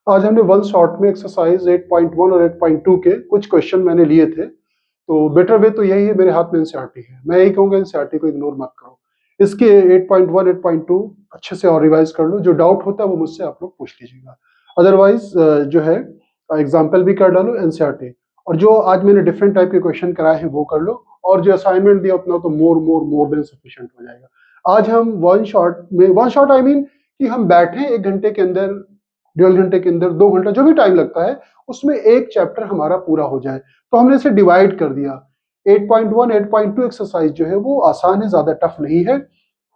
आज हमने one shot में एक्सरसाइज 8.1 और 8.2 के कुछ क्वेश्चन मैंने लिए थे। तो बेटर वे तो यही है, मेरे हाथ में एनसीईआरटी है, मैं यही कहूँगा एनसीईआरटी को इग्नोर मत करो। इसके 8.1 8.2 अच्छे से और रिवाइज कर लो, जो डाउट होता है वो मुझसे आप लोग पूछ लीजिएगा। अदरवाइज जो है एग्जाम्पल भी कर डालो एनसीईआरटी, और जो आज मैंने डिफरेंट टाइप के क्वेश्चन कराए हैं वो कर लो, और जो असाइनमेंट दिया उतना तो मोर देन सफिशिएंट हो जाएगा। आज हम वन शॉट आई मीन कि हम बैठे 1 घंटे के अंदर, 1.5 घंटे के अंदर, 2 घंटा, जो भी टाइम लगता है उसमें एक चैप्टर हमारा पूरा हो जाए। तो हमने इसे डिवाइड कर दिया। 8.1 8.2 एक्सरसाइज जो है वो आसान है, ज्यादा टफ नहीं है।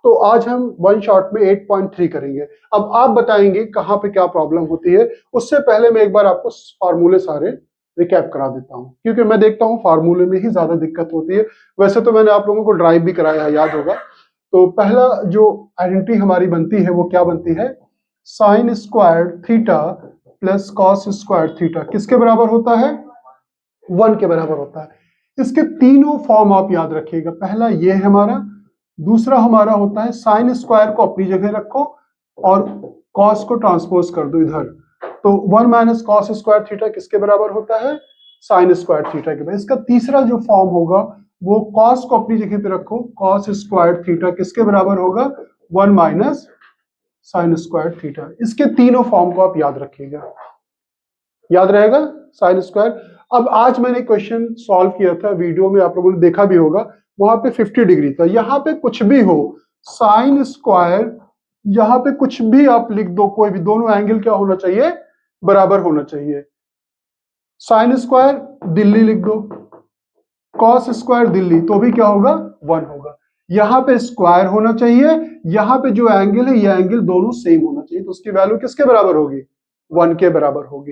तो आज हम वन शॉट में 8.3 करेंगे। अब आप बताएंगे कहाँ पे क्या प्रॉब्लम होती है। उससे पहले मैं एक बार आपको फार्मूले सारे रिकैप करा देता हूँ, क्योंकि मैं देखता हूँ फार्मूले में ही ज्यादा दिक्कत होती है। वैसे तो मैंने आप लोगों को ड्राइव भी कराया है, याद होगा। तो पहला जो आइडेंटिटी हमारी बनती है वो क्या बनती है? Sine square theta plus cos square theta किसके बराबर होता है? 1 के बराबर होता है। इसके तीनों फॉर्म आप याद रखिएगा। पहला ये है हमारा, दूसरा हमारा होता है साइन स्क्वायर को अपनी जगह रखो और कॉस को ट्रांसपोज कर दो इधर। तो 1 माइनस कॉस स्क्वायर थीटा किसके बराबर होता है? साइन स्क्वायर थीटा के बराबर। इसका तीसरा जो फॉर्म होगा वो कॉस को अपनी जगह पे रखो, कॉस स्क्वायर थीटा किसके बराबर होगा? 1 माइनस साइन स्क्वायर थीटा। इसके तीनों फॉर्म को आप याद रखिएगा, याद रहेगा साइन स्क्वायर। अब आज मैंने क्वेश्चन सॉल्व किया था, वीडियो में आप लोगों ने देखा भी होगा, वहां पे 50 डिग्री था। यहां पे कुछ भी हो, साइन स्क्वायर, यहां पे कुछ भी आप लिख दो, कोई भी, दोनों एंगल क्या होना चाहिए? बराबर होना चाहिए। साइन स्क्वायर दिल्ली लिख दो, कॉस स्क्वायर दिल्ली, तो भी क्या होगा? 1 होगा। यहां पे स्क्वायर होना चाहिए, यहां पे जो एंगल है ये एंगल दोनों सेम होना चाहिए, तो उसकी वैल्यू किसके बराबर होगी? 1 के बराबर होगी।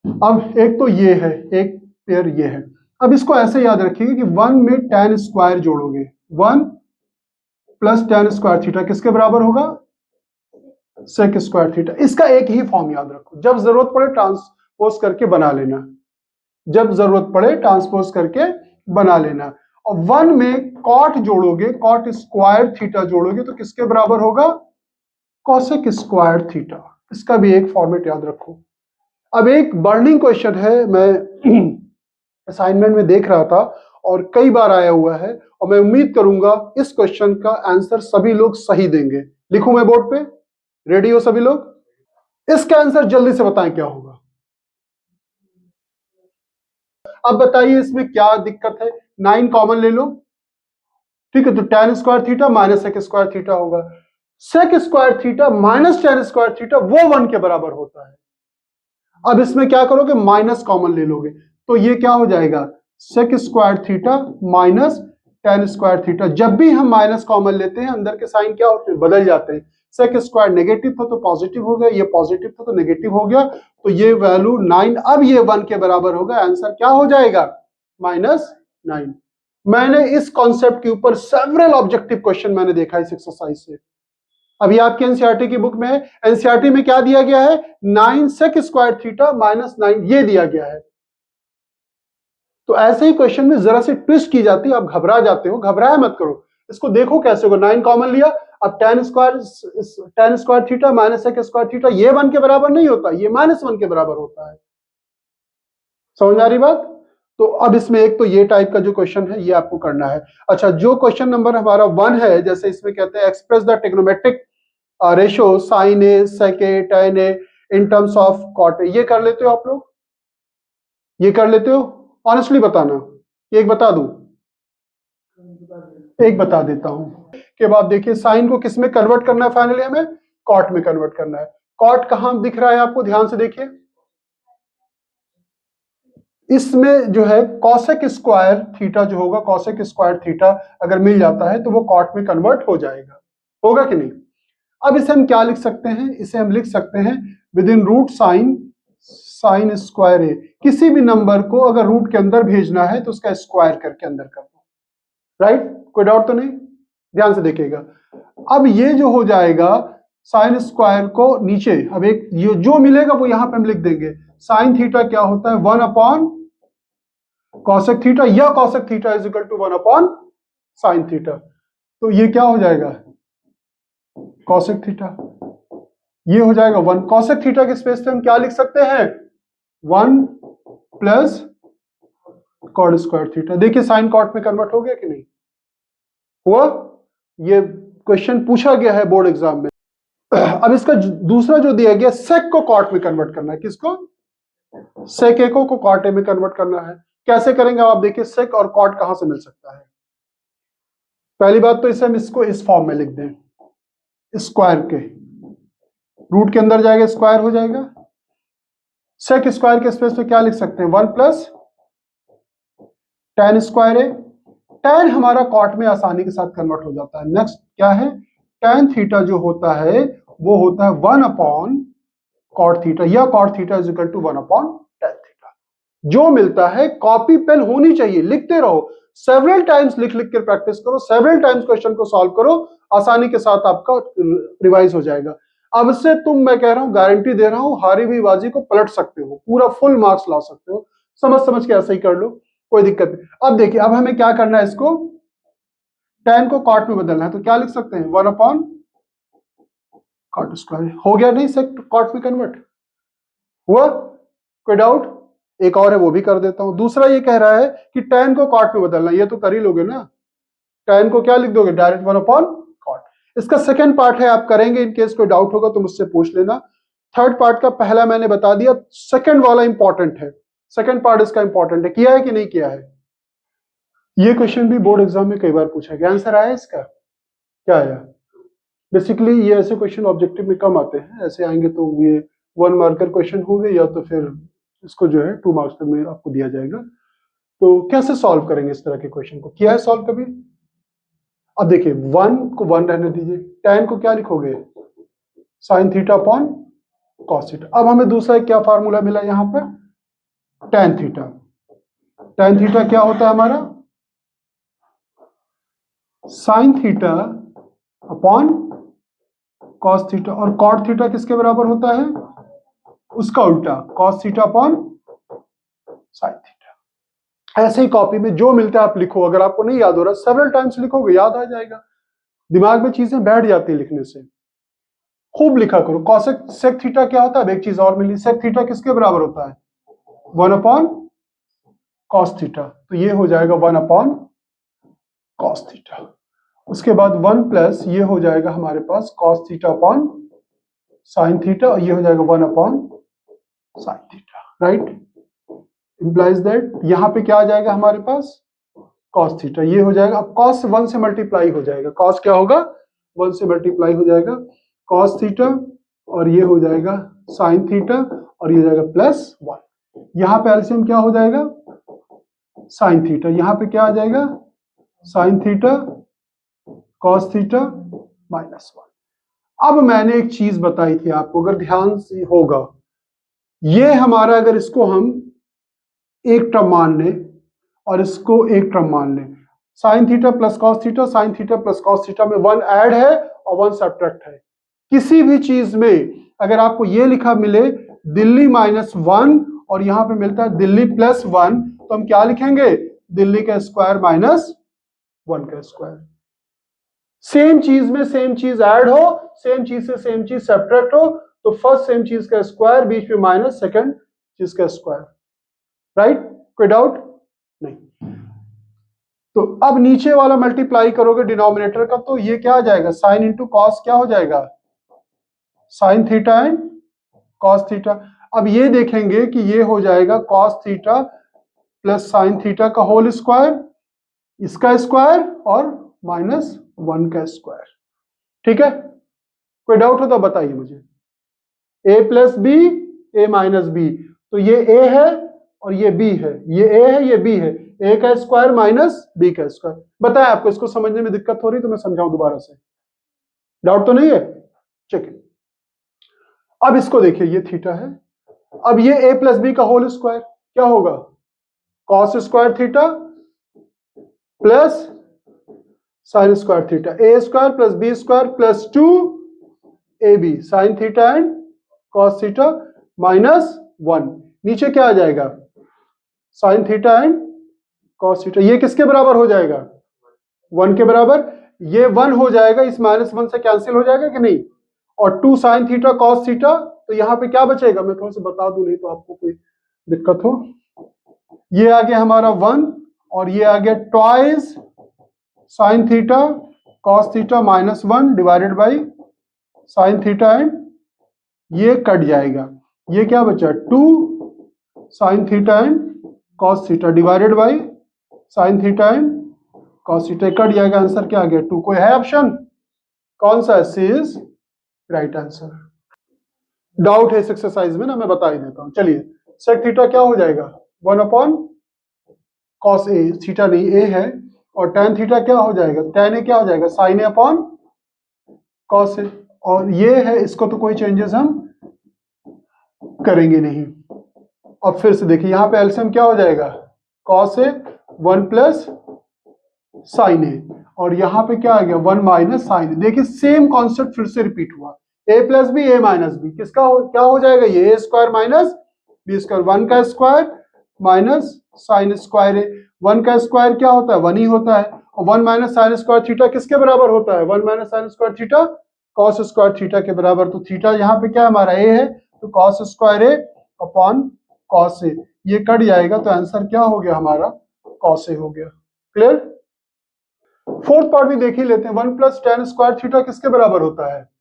अब एक तो ये है, एक पेयर ये है। अब इसको ऐसे याद रखिएगा कि 1 में tan स्क्वायर जोड़ोगे, 1 प्लस tan स्क्वायर थीटा किसके बराबर होगा? Sec square theta. इसका एक ही फॉर्म याद रखो, जब जरूरत पड़े ट्रांसपोज करके बना लेना, जब जरूरत पड़े ट्रांसपोज करके बना लेना। और 1 में कॉट जोड़ोगे, कॉट स्क्वायर थीटा जोड़ोगे तो किसके बराबर होगा? Cosec square theta. इसका भी एक फॉर्मेट याद रखो। अब एक बर्निंग क्वेश्चन है, मैं असाइनमेंट में देख रहा था और कई बार आया हुआ है, और मैं उम्मीद करूंगा इस क्वेश्चन का आंसर सभी लोग सही देंगे। लिखूं मैं बोर्ड पे? रेडी हो सभी लोग? इसका आंसर जल्दी से बताएं क्या होगा। अब बताइए इसमें क्या दिक्कत है? 9 कॉमन ले लो, ठीक है, तो tan square theta minus sec square theta होगा। Sec square theta minus tan square theta वो 1 के बराबर होता है। अब इसमें क्या करोगे? माइनस कॉमन ले लोगे, तो ये क्या हो जाएगा? Sec square theta minus tan square theta. जब भी हम माइनस कॉमन लेते हैं अंदर के साइन क्या होते हैं? बदल जाते हैं। सेक स्क्वायर नेगेटिव था तो पॉजिटिव हो गया, ये पॉजिटिव था तो नेगेटिव हो गया, तो ये वैल्यू 9, अब ये 1 के बराबर होगा। आंसर क्या हो जाएगा? -9। मैंने इस कॉन्सेप्ट के ऊपर सेवरल ऑब्जेक्टिव क्वेश्चन मैंने देखा इस एक्सरसाइज से। अभी आपके एनसीईआरटी की बुक में है, एनसीईआरटी में क्या दिया गया है? 9 सेक स्क्वायर थीटा -9, ये दिया गया है। तो ऐसे ही क्वेश्चन में जरा सी ट्विस्ट की जाती है, आप घबरा जाते हो, घबराया मत करो। इसको देखो कैसे होगा। 9 कॉमन लिया, अब tan square theta minus sec square theta, ये 1 के बराबर नहीं होता, ये -1 के बराबर होता है। समझ आ रही बात? तो अब इसमें एक तो ये टाइप का जो क्वेश्चन है ये आपको करना है। अच्छा, जो क्वेश्चन नंबर हमारा 1 है, जैसे इसमें कहते हैं express the trigonometric ratio sine A sec A tan A in terms of cot A, ये कर लेते हो आप लोग? ये कर लेते हो? ऑनेस्टली बताना, एक बता दूं? एक बता देता हूं के बाद देखिए, साइन को किस में कन्वर्ट करना है? फाइनली हमें कॉट में कन्वर्ट करना है। कॉट कहां दिख रहा है आपको? ध्यान से देखिए, इसमें जो है कॉसेक स्क्वायर थीटा जो होगा, कॉसेक स्क्वायर थीटा अगर मिल जाता है तो वो कॉट में कन्वर्ट हो जाएगा, होगा कि नहीं? अब इसे हम क्या लिख सकते हैं? इसे हम लिख सकते हैं within root sine square A. किसी भी नंबर को अगर रूट के अंदर भेजना है तो उसका स्क्वायर करके अंदर कर दो, राइट? कोई डाउट तो नहीं? ध्यान से देखिएगा। अब ये जो हो जाएगा साइन स्क्वायर को नीचे, अब एक ये जो मिलेगा वो यहां पे हम लिख देंगे। साइन थीटा क्या होता है? 1 अपॉन कॉसेक थीटा, या cosec theta is equal to 1 upon sine theta. तो ये क्या हो जाएगा? Cosec theta. ये हो जाएगा 1 कॉसेक थीटा के स्पेस पे हम क्या लिख सकते हैं 1 प्लस कॉट स्क्वायर थीटा। देखिए साइन कॉट में कन्वर्ट हो गया कि नहीं हुआ, ये क्वेश्चन पूछा गया है बोर्ड एग्जाम में। अब इसका दूसरा जो दिया गया सेक को कॉट में कन्वर्ट करना है, किसको सेक एको को कॉट ए में कन्वर्ट करना है। कैसे करेंगे आप देखिए सेक और कॉट कहां से मिल सकता है। पहली बात तो इसे हम इसको इस फॉर्म में लिख दें स्क्वायर के, रूट के अंदर जाएगा स्क्वायर हो जाएगा। सेक स्क्वायर के स्पेस पे क्या लिख सकते हैं 1 प्लस tan स्क्वायर ए। tan हमारा कॉट में आसानी के साथ कन्वर्ट हो जाता है। नेक्स्ट क्या है tan थीटा जो होता है वो होता है 1 अपॉन कॉट थीटा, या cot theta is equal to 1 upon tan theta. जो मिलता है कॉपी पेन होनी चाहिए, लिखते रहो, सेवरल टाइम्स लिख लिख कर प्रैक्टिस करो, सेवरल टाइम्स क्वेश्चन को सॉल्व करो, आसानी के साथ आपका रिवाइज हो जाएगा। अब से मैं कह रहा हूं गारंटी दे रहा हूं हारी हुई बाजी को पलट सकते हो, पूरा फुल मार्क्स ला सकते हो, समझ के ऐसे ही कर लो, कोई दिक्कत नहीं। अब देखिए अब हमें क्या करना है, इसको tan को कॉट में बदलना है, तो क्या लिख सकते हैं 1 अपॉन कॉट स्क्वायर। हो गया नहीं सेक कॉट में कन्वर्ट हुआ, कोई डाउट? एक और है वो भी कर देता हूं। दूसरा ये कह रहा है कि tan को कॉट में बदलना, ये तो कर ही लोगे ना, tan को क्या लिख दोगे डायरेक्ट 1 अपॉन कॉट। इसका सेकंड पार्ट है, आप करेंगे, इन केस कोई डाउट होगा तो मुझसे पूछ लेना। थर्ड पार्ट का पहला मैंने बता दिया, सेकंड वाला इंपॉर्टेंट है, सेकंड पार्ट इसका इंपॉर्टेंट है। किया है कि नहीं किया है? ये क्वेश्चन भी बोर्ड एग्जाम में कई बार पूछा गया, आंसर आया इसका क्या आया? बेसिकली ये ऐसे क्वेश्चन ऑब्जेक्टिव में कम आते हैं, ऐसे आएंगे तो ये 1 मार्कर क्वेश्चन होंगे या तो फिर इसको जो है 2 मार्क्स में आपको दिया जाएगा। तो कैसे सॉल्व करेंगे इस तरह के क्वेश्चन को, किया है सॉल्व कभी? अब देखिए 1 को 1 रहने दीजिए, tan को क्या लिखोगे sign theta upon cos theta. अब हमें दूसरा क्या फार्मूला मिला यहां पर tan थीटा। tan थीटा क्या होता है हमारा sign theta upon cos theta, और कॉट थीटा किसके बराबर होता है उसका उल्टा cos theta upon sine theta. ऐसे ही कॉपी में जो मिलता है आप लिखो, अगर आपको नहीं याद हो रहा सेवरल टाइम्स लिखोगे याद आ जाएगा, दिमाग में चीजें बैठ जाती है लिखने से, खूब लिखा करो। कॉसेक सेक थीटा क्या होता है, अब एक चीज और मिली, सेक थीटा किसके बराबर होता है 1 अपॉन कॉस थीटा, तो ये हो जाएगा 1 अपॉन कॉस थीटा। उसके बाद 1 प्लस ये हो जाएगा हमारे पास cos theta upon sine theta, और ये हो जाएगा 1 upon sine theta, right? Implies that यहां पे क्या आ जाएगा हमारे पास कॉस थीटा, ये हो जाएगा, अब कॉस 1 से मल्टीप्लाई हो जाएगा, कॉस क्या होगा 1 से मल्टीप्लाई हो जाएगा कॉस थीटा, और ये हो जाएगा साइन थीटा, और ये हो जाएगा प्लस 1। यहां पे एलसीएम क्या हो जाएगा साइन थीटा, यहां पे क्या आ जाएगा sine theta cos theta minus 1। अब मैंने एक चीज बताई थी आपको, अगर ध्यान से होगा, ये हमारा अगर इसको हम एक टर्म मान लें और इसको एक टर्म मान लें, sine theta plus cos theta, sine theta plus cos theta में 1 ऐड है और 1 सब्ट्रैक्ट है। किसी भी चीज में अगर आपको ये लिखा मिले दिल्ली -1 और यहां पे मिलता है दिल्ली +1, तो हम क्या लिखेंगे दिल्ली का स्क्वायर माइनस 1 का स्क्वायर। सेम चीज में सेम चीज ऐड हो, सेम चीज से सेम चीज सब्ट्रैक्ट हो, तो फर्स्ट सेम चीज का स्क्वायर बीच में माइनस सेकंड चीज का स्क्वायर, राइट? कोई डाउट नहीं? तो अब नीचे वाला मल्टीप्लाई करोगे डिनोमिनेटर का, तो ये क्या आ जाएगा साइन इंटू कॉस, क्या हो जाएगा sine theta and cos theta. अब ये देखेंगे कि ये हो जाएगा cos theta plus sine theta का होल स्क्वायर, इसका स्क्वायर और -1 का स्क्वायर, ठीक है? कोई डाउट हो तो बताइए मुझे। a plus B a minus B, तो ये a है और ये b है, ये a है ये b है, a का स्क्वायर माइनस b का स्क्वायर। बताएं आपको इसको समझने में दिक्कत हो रही तो मैं समझाऊं दोबारा से, डाउट तो नहीं है? चलिए अब इसको देखिए, ये थीटा है, अब ये a प्लस बी का होल स्क्वायर क्या होगा cos square theta plus sine square theta, a square plus b square plus 2ab sign theta and cos theta -1। नीचे क्या आ जाएगा sine theta and cos theta, ये किसके बराबर हो जाएगा 1 के बराबर, ये 1 हो जाएगा, इस -1 से कैंसिल हो जाएगा कि नहीं, और 2 साइन थीटा कॉस थीटा, तो यहाँ पे क्या बचेगा, मैं थोड़ा सा बता दूं नहीं तो आपको कोई दिक्कत हो। ये आ गया हमारा 1 और ये आ गया twice sign theta cos theta -1 divided by sine theta and ये कट जाएगा, ये क्या बचा 2 sign theta and cos theta divided by sine theta and cos theta cut जाएगा। आंसर क्या आ गया 2। कोई है ऑप्शन, कौन सा है, सी इज राइट आंसर। डाउट है इस एक्सरसाइज में ना, मैं बता ही देता हूं। चलिए सेक थीटा क्या हो जाएगा 1 अपॉन कॉस ए, थीटा नहीं ए है, और tan थीटा क्या हो जाएगा, tan ए क्या हो जाएगा साइन ए अपॉन कॉस ए, और ये है, इसको तो कोई चेंजेस हम करेंगे नहीं। अब फिर से देखिए यहाँ पे एलसीएम क्या हो जाएगा कॉस ए 1 प्लस साइन ए, और यहाँ पे क्या आ गया 1 माइनस साइन ए। देखिए सेम कॉन्सेप्ट फिर से रिपीट हुआ, a plus B A minus B, किसका क्या हो जाएगा ये A square minus B square, 1 का square minus sine square A, 1 का स्क्वायर क्या होता है 1 ही होता है, और 1 माइनस साइन स्क्वायर थीटा किसके बराबर होता है 1 minus sine square theta cos square theta के बराबर। तो थीटा यहाँ पे क्या हमारा ए है, तो कॉस स्क्वायर ए अपॉन कॉस ए, ये कट जाएगा, तो आंसर क्या हो गया हमारा कॉस ए हो गया। क्लियर। फोर्थ पार्ट भी देख ही लेते हैं, 1 प्लस tan स्क्वायर थीटा किसके बराबर होता है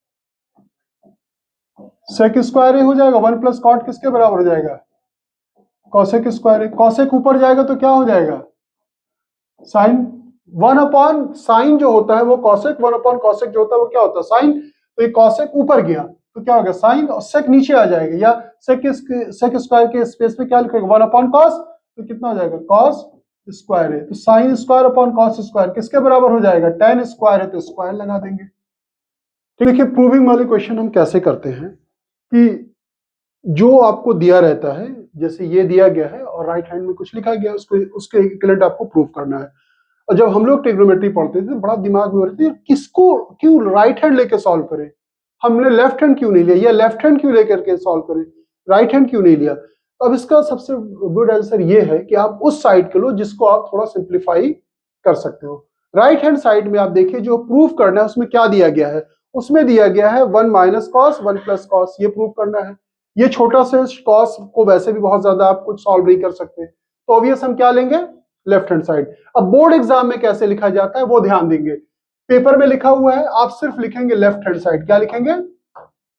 सेक स्क्वायर ए हो जाएगा, 1 प्लस कॉट किसके बराबर हो जाएगा कॉसेक स्क्वायर ए, कॉसेक ऊपर जाएगा तो क्या हो जाएगा साइन, 1 अपॉन साइन जो होता है वो कॉसेक, 1 अपॉन कॉसेक जो होता है वो क्या होता है साइन, तो ये कॉसेक ऊपर गया तो क्या होगा साइन, और सेक नीचे आ जाएगा, या सेक स्क्वायर के स्पेस पे क्या लिखेगा 1 अपॉन कॉस, तो कितना हो जाएगा कॉस स्क्वायर है, तो sine square upon cos square किसके बराबर हो जाएगा tan स्क्वायर है, तो स्क्वायर लगा देंगे। तो देखिए प्रूविंग वाले क्वेश्चन हम कैसे करते हैं कि जो आपको दिया रहता है, जैसे ये दिया गया है और राइट हैंड में कुछ लिखा गया, उसको उसके इक्विवेलेंट आपको प्रूव करना है। और जब हम लोग ट्रिग्नोमेट्री पढ़ते थे बड़ा दिमाग में रहती है किसको क्यों राइट हैंड लेके सॉल्व करें, हमने लेफ्ट हैंड क्यों नहीं लिया, या लेफ्ट हैंड क्यों लेकर के सॉल्व करें, राइट हैंड क्यों नहीं लिया। अब इसका सबसे गुड आंसर ये है कि आप उस साइड के लो जिसको आप थोड़ा सिंप्लीफाई कर सकते हो। राइट हैंड साइड में आप देखिए जो प्रूफ करना है उसमें क्या दिया गया है, उसमें दिया गया है 1 माइनस कॉस 1 प्लस कॉस, ये प्रूफ करना है। ये छोटा से कॉस को वैसे भी बहुत ज्यादा आप कुछ सॉल्व नहीं कर सकते, तो ऑब्वियस हम क्या लेंगे लेफ्ट हैंड साइड। अब बोर्ड एग्जाम में कैसे लिखा जाता है वो ध्यान देंगे, पेपर में लिखा हुआ है आप सिर्फ लिखेंगे लेफ्ट हैंड साइड, क्या लिखेंगे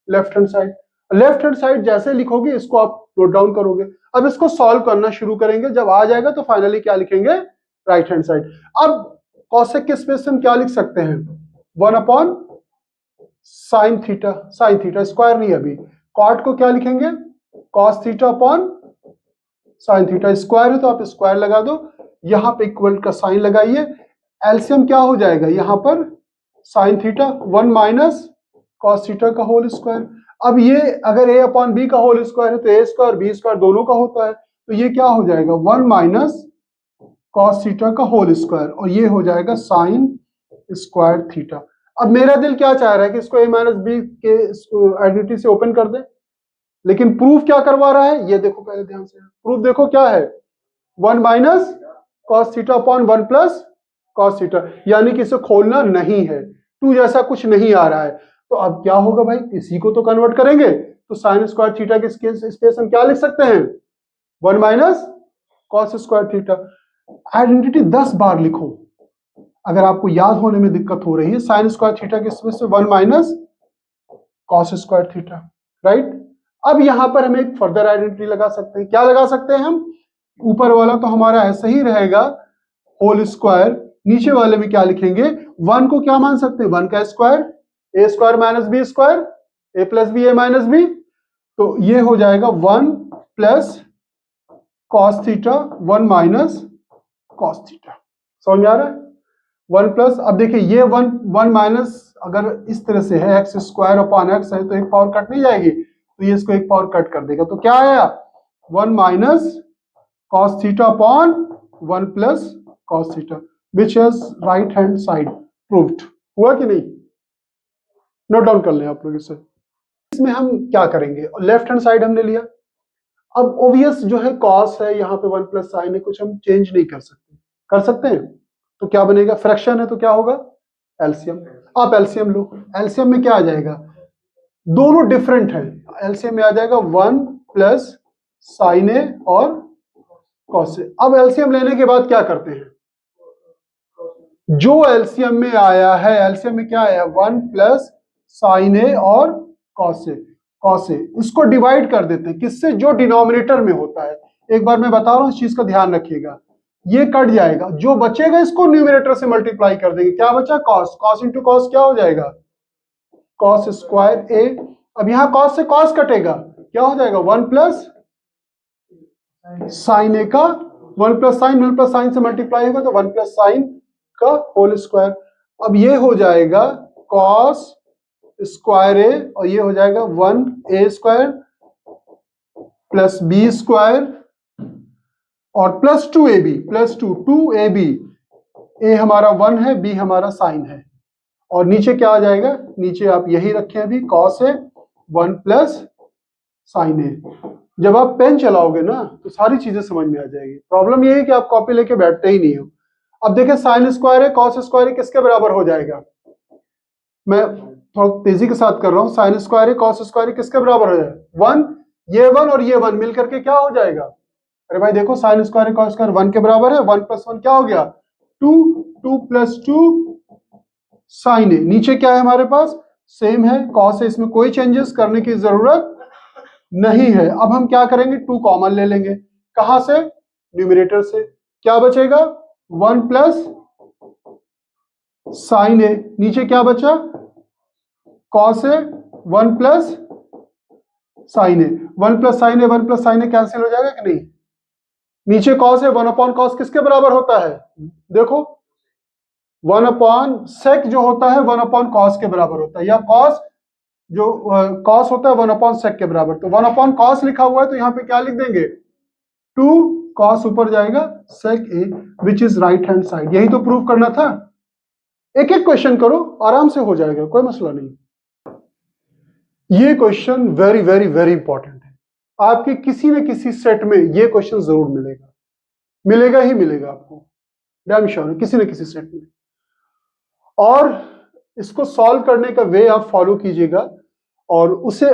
left hand side. Left hand side जैसे लिखोगे इसको आप नोट डाउन करोगे। अब इसको सॉल्व करना शुरू करेंगे, जब आ जाएगा तो फाइनली क्या लिखेंगे राइट हैंड साइड। अब कॉसेक के स्पेस में हम क्या लिख सकते हैं 1 अपॉन साइन थीटा स्क्वायर नहीं, अभी कॉट को क्या लिखेंगे cos theta upon sine theta, square है तो आप स्क्वायर लगा दो, यहां पे इक्वल का साइन लगाइए, एलसीएम क्या हो जाएगा यहां पर sign theta 1 minus cos theta का होल स्क्वायर। अब ये अगर a अपॉन बी का होल स्क्वायर है तो a स्क्वायर बी स्क्वायर दोनों का होता है, तो ये क्या हो जाएगा 1 माइनस कॉस थीटा का होल स्क्वायर, और ये हो जाएगा साइन स्क्वायर थीटा। अब मेरा दिल क्या चाह रहा है कि इसको a माइनस बी के आइडेंटिटी से ओपन कर दे, लेकिन प्रूफ क्या करवा रहा है ये देखो पहले ध्यान से, प्रूफ देखो क्या है 1 minus cos theta upon 1 plus cos theta, यानी कि इसे खोलना नहीं है, 2 जैसा कुछ नहीं आ रहा है। तो अब क्या होगा भाई, इसी को तो कन्वर्ट करेंगे, तो साइन स्क्वायर थीटा के स्पेस हम क्या लिख सकते हैं 1 minus cos square theta. Identity 10 बार लिखो, अगर आपको याद होने में दिक्कत हो रही है, साइन स्क्वायर थीटा के स्पेस से 1 minus cos square theta, right. अब यहां पर हम एक फर्दर आइडेंटिटी लगा सकते हैं, क्या लगा सकते हैं हम, ऊपर वाला तो हमारा ऐसा ही रहेगा होल स्क्वायर, नीचे वाले में क्या लिखेंगे 1 को क्या मान सकते हैं 1 का square, A square minus B square, A plus B A minus B, तो ये हो जाएगा 1 plus cos theta 1 minus cos theta. समझ में आ रहा है 1 प्लस, अब देखिए ये 1 माइनस अगर इस तरह से है एक्स स्क्वायर अपॉन एक्स है तो एक पावर कट नहीं जाएगी, तो ये इसको एक पावर कट कर देगा, तो क्या आया 1 minus cos theta upon 1 plus cos theta, which is right hand side proved. हुआ कि नहीं, नोट डाउन कर लें आप लोग इसे। इसमें हम क्या करेंगे, लेफ्ट हैंड साइड हमने लिया, अब ओबियस जो है कॉस है, यहाँ पे 1 प्लस साइन है, कुछ हम चेंज नहीं कर सकते, कर सकते हैं तो क्या बनेगा, फ्रैक्शन है तो क्या होगा एलसीएम। आप एलसीएम लो, एलसीएम में क्या आ जाएगा दोनों डिफरेंट है, एलसीएम में आ जाएगा 1 प्लस साइन ए और कॉस ए। अब एलसीएम लेने के बाद क्या करते हैं, जो एलसीएम में आया है, एलसीएम में क्या आया, 1 प्लस साइन ए और कॉस ए, इसको डिवाइड कर देते हैं किससे, जो डिनोमिनेटर में होता है। एक बार मैं बता रहा हूं, इस चीज का ध्यान रखिएगा, ये कट जाएगा, जो बचेगा इसको न्यूमिनेटर से मल्टीप्लाई कर देंगे, क्या बचा, कॉस, कॉस इंटू कॉस क्या हो जाएगा, कॉस स्क्वायर ए। अब यहां कॉस से कॉस कटेगा, क्या हो जाएगा, 1 प्लस साइन ए का, 1 प्लस साइन से मल्टीप्लाई होगा तो 1 प्लस साइन का होल स्क्वायर। अब ये हो जाएगा कॉस स्क्वायर ए और ये हो जाएगा 1 ए स्क्वायर प्लस बी स्क्वायर और प्लस 2ab, प्लस 2ab, ए हमारा 1 है, बी हमारा साइन है, और नीचे क्या आ जाएगा, नीचे आप यही रखें अभी, कॉस है 1 प्लस साइन ए। जब आप पेन चलाओगे ना तो सारी चीजें समझ में आ जाएगी। प्रॉब्लम ये है कि आप कॉपी लेके बैठते ही नहीं हो। अब देखिए साइन स्क्वायर है, कॉस स्क्वायर है, किसके बराबर हो जाएगा, मैं थोड़ा तेजी के साथ कर रहा हूं, साइन स्क्वायर है, कॉस स्क्वायर है, किसके बराबर हो जाएगा, 1, ये 1 और ये 1 मिलकर के क्या हो जाएगा, अरे भाई देखो साइन स्क्वायर है, कॉस स्क्वायर 1 के बराबर है, 1 प्लस 1 क्या हो गया, 2, 2 प्लस 2 साइन ए, नीचे क्या है हमारे पास, सेम है, कॉस है, इसमें कोई चेंजेस करने की जरूरत नहीं है। अब हम क्या करेंगे, 2 कॉमन ले लेंगे, कहां से, न्यूमरेटर से, क्या बचेगा, 1 प्लस साइन ए, नीचे क्या बचा, cos A 1 plus sine A, 1 plus sine A, 1 plus sine A cancel हो जाएगा कि नहीं, नीचे कॉस है, 1 अपॉन कॉस किसके बराबर होता है, देखो 1 अपॉन सेक जो होता है 1 अपॉन कॉस के बराबर होता है, या कॉस जो कॉस होता है 1 अपॉन सेक के बराबर, तो 1 अपॉन कॉस लिखा हुआ है तो यहां पे क्या लिख देंगे, 2 कॉस ऊपर जाएगा sec A which is right hand side. यही तो प्रूव करना था, एक एक क्वेश्चन करो आराम से हो जाएगा, कोई मसला नहीं। ये question very very very important है, आपके किसी न किसी सेट में ये क्वेश्चन जरूर मिलेगा, मिलेगा ही मिलेगा आपको, डैम श्योर है, किसी न किसी सेट में। और इसको सॉल्व करने का वे आप फॉलो कीजिएगा और उसे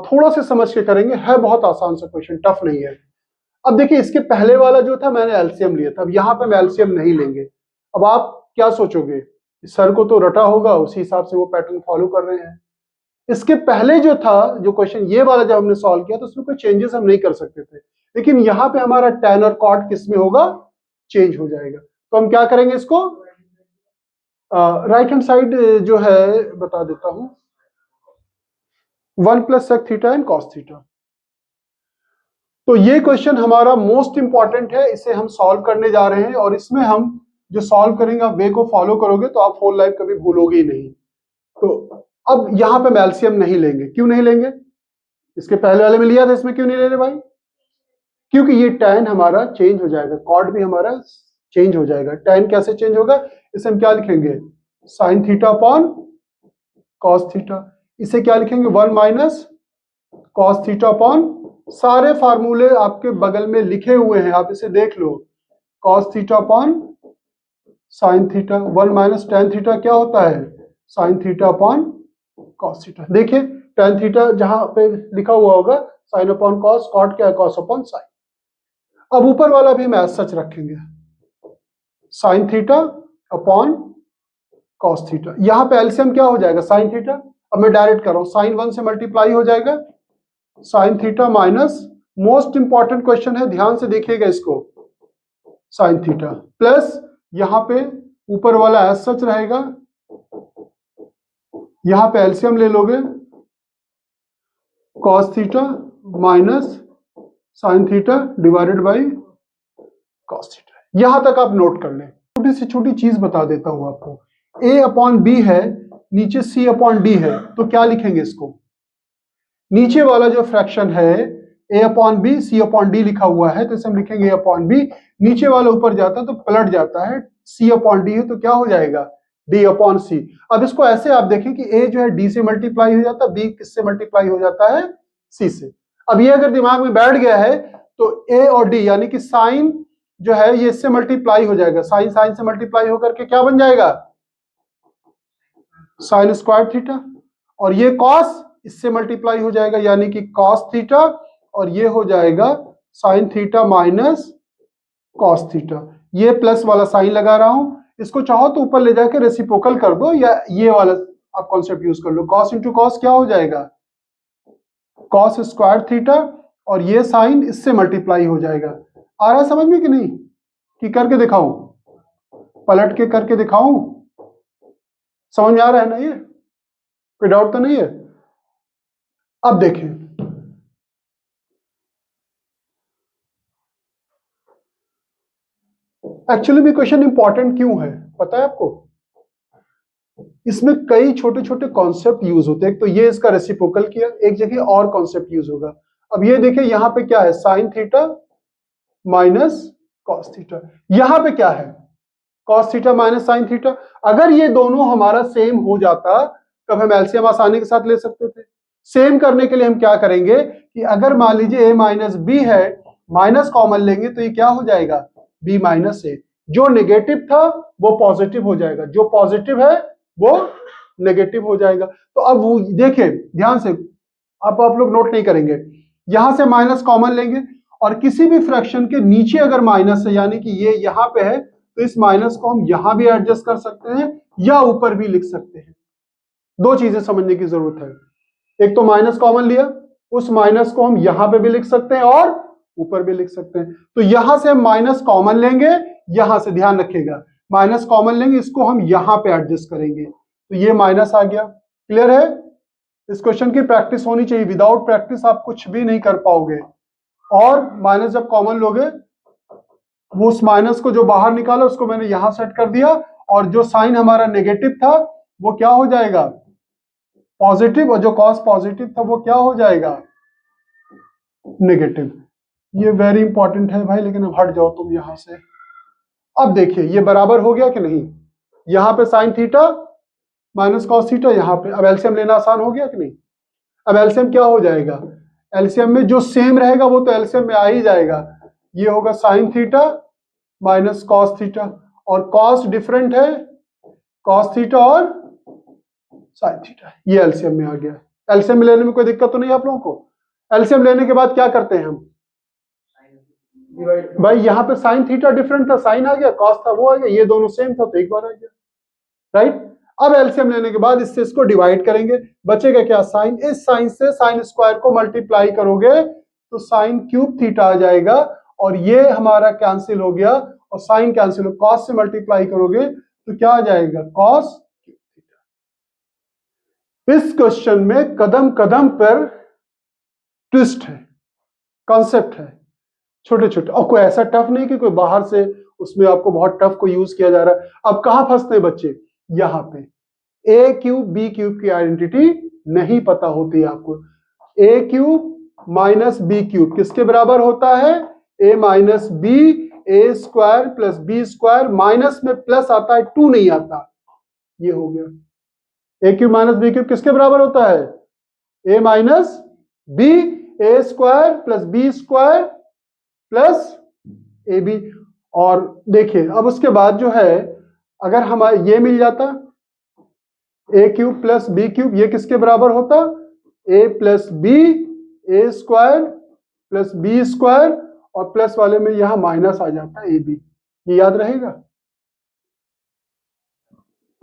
थोड़ा से समझ के करेंगे, है बहुत आसान सा क्वेश्चन, टफ नहीं है। अब देखिए इसके पहले वाला जो था मैंने एलसीएम लिया था, अब यहां पे मैं एलसीएम नहीं लेंगे। अब आप क्या सोचोगे, सर को तो रटा होगा, उसी हिसाब से वो पैटर्न फॉलो कर रहे हैं। इसके पहले जो था जो क्वेश्चन ये वाला जब हमने सॉल्व किया तो उसमें कोई चेंजेस हम नहीं कर सकते थे, लेकिन यहाँ पे हमारा tan और cot किस में होगा, चेंज हो जाएगा। तो हम क्या करेंगे, इसको राइट हैंड साइड जो है बता देता हूं, 1 plus sec theta and cos theta. तो ये क्वेश्चन हमारा मोस्ट इंपॉर्टेंट है, इसे हम सॉल्व करने जा रहे हैं और इसमें हम जो सॉल्व करेंगे आप वे को फॉलो करोगे तो आप होल लाइफ कभी भूलोगे ही नहीं। तो अब यहां पे एलसीएम नहीं लेंगे, क्यों नहीं लेंगे, इसके पहले वाले में लिया था, इसमें क्यों नहीं ले रहे भाई, क्योंकि ये tan हमारा चेंज हो जाएगा, cot भी हमारा चेंज हो जाएगा। tan कैसे चेंज होगा, इसे हम क्या लिखेंगे, sign theta upon cos theta, इसे क्या लिखेंगे, 1 माइनस कॉस थीटा अपॉन, सारे फार्मूले आपके बगल में लिखे हुए हैं, आप इसे देख लो, cos theta upon sine theta, 1 minus tan theta क्या होता है, sine theta upon cos theta. देखिए tan थीटा जहां पे लिखा हुआ होगा साइन अपॉन कॉस, कॉट क्या है, कॉस अपॉन साइन। अब ऊपर वाला भी हम एज सच रखेंगे, sign theta upon cos theta, यहां पे एलसीएम क्या हो जाएगा, साइन थीटा। अब मैं डायरेक्ट कर रहा हूं, साइन 1 से मल्टीप्लाई हो जाएगा, sine theta minus, most important question है, ध्यान से देखिएगा इसको, साइन थीटा प्लस यहां पे ऊपर वाला एज सच रहेगा, यहां पे एलसीएम ले लोगे, cos theta minus sine theta divided by cos theta. यहां तक आप नोट कर लें। छोटी सी छोटी चीज बता देता हूं आपको, a अपॉन बी है, नीचे c अपॉन डी है, तो क्या लिखेंगे इसको, नीचे वाला जो फ्रैक्शन है a upon B, c upon D लिखा हुआ है, तो इसे हम लिखेंगे a अपॉन बी, नीचे वाला ऊपर जाता है तो पलट जाता है, c अपॉन डी है तो क्या हो जाएगा, d अपॉन सी। अब इसको ऐसे आप देखें कि a जो है d से मल्टीप्लाई हो जाता है, b किससे मल्टीप्लाई हो जाता है, c से। अब ये अगर दिमाग में बैठ गया है तो a और d यानी कि साइन जो है ये इससे मल्टीप्लाई हो जाएगा, साइन साइन से मल्टीप्लाई होकर के क्या बन जाएगा, साइन स्क्वायर थीटा, और ये कॉस इससे मल्टीप्लाई हो जाएगा यानी कि कॉस थीटा, और ये हो जाएगा sine theta minus cos theta. ये प्लस वाला साइन लगा रहा हूं, इसको चाहो तो ऊपर ले जाकर रेसिप्रोकल कर दो, या ये वाला आप कॉन्सेप्ट यूज कर लो। कॉस इंटू कॉस क्या हो जाएगा, कॉस स्क्वायर थीटा, और ये साइन इससे मल्टीप्लाई हो जाएगा। आ रहा है समझ में कि नहीं, कि करके दिखाऊं, पलट के करके दिखाऊं? समझ में आ रहा है ना, ये कोई डाउट तो नहीं है? अब देखें, एक्चुअली भी क्वेश्चन इंपॉर्टेंट क्यों है पता है आपको? इसमें कई छोटे छोटे कॉन्सेप्ट यूज होते हैं। एक तो ये इसका रेसिप्रोकल किया, एक जगह और कॉन्सेप्ट यूज होगा। अब ये देखिए यहां पे क्या है, sine theta minus cos theta. यहां पे क्या है, cos theta minus sine theta. अगर ये दोनों हमारा सेम हो जाता तब हम एलसीएम आसानी के साथ ले सकते थे। सेम करने के लिए हम क्या करेंगे कि अगर मान लीजिए ए माइनस बी है, माइनस कॉमन लेंगे तो ये क्या हो जाएगा, बी माइनस ए। जो नेगेटिव था वो पॉजिटिव हो जाएगा, जो पॉजिटिव है वो नेगेटिव हो जाएगा। तो अब वो देखिए ध्यान से, आप लोग नोट नहीं करेंगे, यहां से माइनस कॉमन लेंगे और किसी भी फ्रैक्शन के नीचे अगर माइनस है यानी कि ये यहां पे है, तो इस माइनस को हम यहां भी एडजस्ट कर सकते हैं या ऊपर भी लिख सकते हैं। दो चीजें समझने की जरूरत है, एक तो माइनस कॉमन लिया, उस माइनस को हम यहां पे भी लिख सकते हैं और ऊपर भी लिख सकते हैं। तो यहां से हम माइनस कॉमन लेंगे, यहां से ध्यान रखिएगा माइनस कॉमन लेंगे, इसको हम यहां पे एडजस्ट करेंगे, तो ये माइनस आ गया। क्लियर है? इस क्वेश्चन की प्रैक्टिस होनी चाहिए, विदाउट प्रैक्टिस आप कुछ भी नहीं कर पाओगे। और माइनस जब कॉमन लोगे, वो उस माइनस को जो बाहर निकाला उसको मैंने यहां सेट कर दिया, और जो साइन हमारा नेगेटिव था वो क्या हो जाएगा, पॉजिटिव, और जो कॉस पॉजिटिव था वो क्या हो जाएगा, नेगेटिव। ये वेरी इंपॉर्टेंट है भाई, लेकिन अब हट जाओ तुम यहां से। अब देखिए ये बराबर हो गया कि नहीं, यहां पे sign theta minus cos theta, यहां पे अब एलसीएम लेना आसान हो गया कि नहीं? अब एलसीएम क्या हो जाएगा, एलसीएम में जो सेम रहेगा वो तो एलसीएम में आ ही जाएगा। ये होगा sign theta minus cos theta, और कॉस डिफरेंट है, कॉस थीटा और साइन थीटा, ये एलसीएम में आ गया। एलसीएम लेने में कोई दिक्कत तो नहीं है आप लोगों को? एलसीएम लेने के बाद क्या करते हैं हम भाई, यहां पे साइन थीटा डिफरेंट था, साइन आ गया, कॉस था वो आ गया, ये दोनों सेम था तो एक बार आ गया, राइट? अब एलसीएम लेने के बाद इससे इसको डिवाइड करेंगे, बचेगा क्या, साइन। इस साइन से साइन स्क्वायर को मल्टीप्लाई करोगे तो साइन क्यूब थीटा आ जाएगा, और ये हमारा कैंसिल हो गया, और साइन कैंसिल हो, कॉस से मल्टीप्लाई करोगे तो क्या आ जाएगा, कॉस क्यूब थीटा। इस क्वेश्चन में कदम कदम पर ट्विस्ट है, कॉन्सेप्ट है, छोटे छोटे, और कोई ऐसा टफ नहीं कि कोई बाहर से उसमें आपको बहुत टफ को यूज किया जा रहा है। अब कहां फंसते हैं बच्चे, यहां पे ए क्यूब बी क्यूब की आइडेंटिटी नहीं पता होती है आपको। A cube minus B cube किसके बराबर होता है, A minus B, A square plus B square, minus में प्लस आता है, टू नहीं आता, ये हो गया। A cube minus B cube किसके बराबर होता है, A minus B, A square plus B square plus A B. और देखिए अब उसके बाद जो है, अगर हमारा ये मिल जाता ए क्यूब प्लस बी क्यूब, ये किसके बराबर होता, ए plus B, A square plus B square, और प्लस वाले में यहां माइनस आ जाता है ए बी। ये याद रहेगा?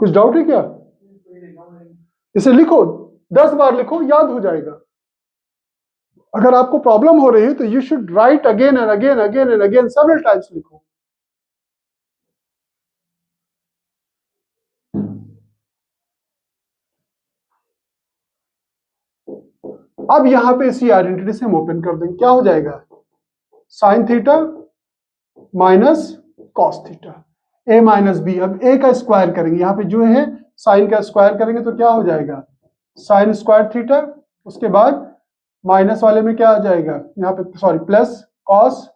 कुछ डाउट है क्या? इसे लिखो, 10 बार लिखो, याद हो जाएगा। अगर आपको प्रॉब्लम हो रही है तो you should write again and again, again and again, several times लिखो। अब यहां पे इसी आइडेंटिटी से हम ओपन कर देंगे, क्या हो जाएगा, sine theta minus cos theta, A minus B. अब ए का स्क्वायर करेंगे, यहां पे जो है साइन का स्क्वायर करेंगे तो क्या हो जाएगा, साइन स्क्वायर थीटा, उसके बाद माइनस वाले में क्या आ जाएगा, यहाँ पे sorry plus cos